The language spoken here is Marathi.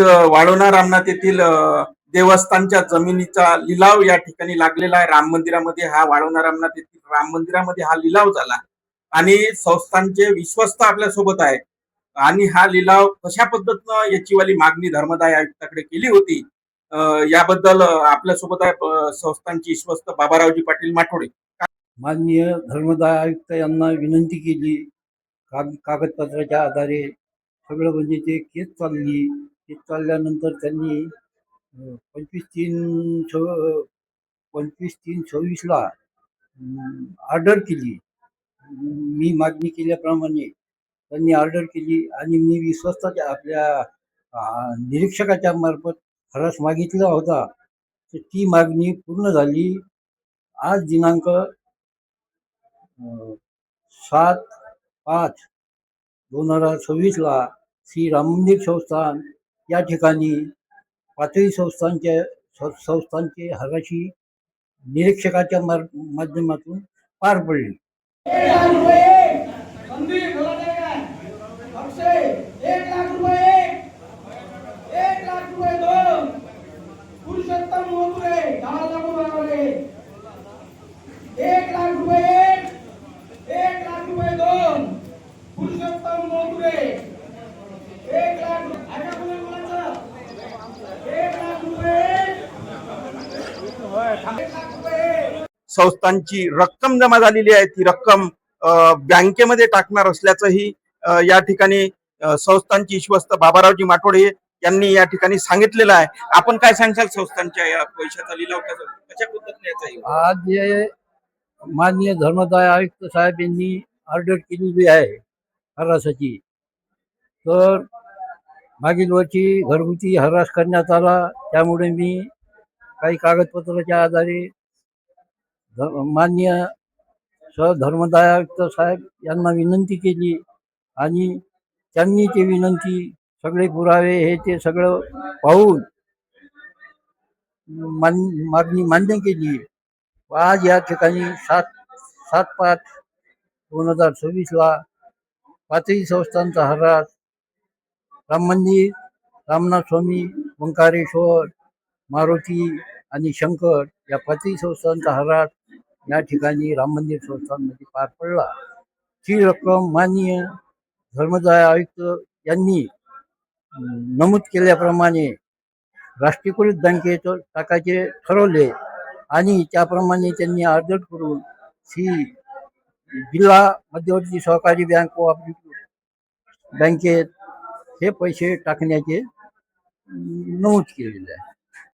वाढवणा रामनाथ येथील देवस्थानच्या जमिनीचा लिलाव या ठिकाणी लागलेला आहे. राम मंदिरामध्ये हा वाढवणा रामनाथ येथील राम मंदिरामध्ये हा लिलाव झाला आणि संस्थानचे विश्वस्त आपल्या सोबत आहे आणि हा लिलाव कशा पद्धतीनं याची वाली मागणी धर्मदाय आयुक्ताकडे केली होती याबद्दल आपल्या सोबत आहे संस्थानचे विश्वस्त बाबारावजी पाटील माठोडे. माननीय धर्मदाय आयुक्त यांना विनंती केली. कागदपत्राच्या आधारे सगळं म्हणजे ते केस चालली. केस चालल्यानंतर त्यांनी 25/3/26ला ऑर्डर केली. मी मागणी केल्याप्रमाणे त्यांनी ऑर्डर केली आणि मी विश्वस्ताच्या आपल्या निरीक्षकाच्या मार्फत खरंच मागितला होता. तर ती मागणी पूर्ण झाली. आज दिनांक 7/5/2026ला श्री राम मंदिर संस्थान या ठिकाणी पाचही संस्थांचे हराशी निरीक्षकाच्या माध्यमातून पार पडली. संस्थांची रक्कम जमा झालेली आहे. ती रक्कम बँकेमध्ये टाकणार असल्याचंही या ठिकाणी संस्थांची विश्वस्त बाबारावजी माठोडे यांनी या ठिकाणी सांगितलेलं आहे. आपण काय सांगशाल संस्थांच्या या पैशाचा लिलाव कशा पद्धतीने? आज माननीय धर्मदाय आयुक्त साहेब यांनी ऑर्डर केलेली आहे हरासाची. तर मागील वर्षी घरगुती हरास करण्यात आला. त्यामुळे मी काही कागदपत्राच्या आधारे माननीय धर्मदाय आयुक्त साहेब यांना विनंती केली आणि त्यांनी ते विनंती सगळे पुरावे हे ते सगळं पाहून मागणी मान्य केली. आज या ठिकाणी 7/5/2026ला पाचही संस्थांचा हरास राम मंदिर, रामनाथ स्वामी, ओंकारेश्वर, मारुती आणि शंकर या पाचही संस्थांचा हरास या ठिकाणी राम मंदिर संस्थांमध्ये पार पडला. ही रक्कम माननीय धर्मदाय आयुक्त यांनी नमूद केल्याप्रमाणे राष्ट्रीयकृत बँकेत टाकायचे ठरवले आणि त्याप्रमाणे त्यांनी ऑर्डर करून ही जिल्हा मध्यवर्ती सहकारी बँक कोऑपरेटिव्ह बँकेत हे पैसे टाकण्याचे नमूद केलेले आहे.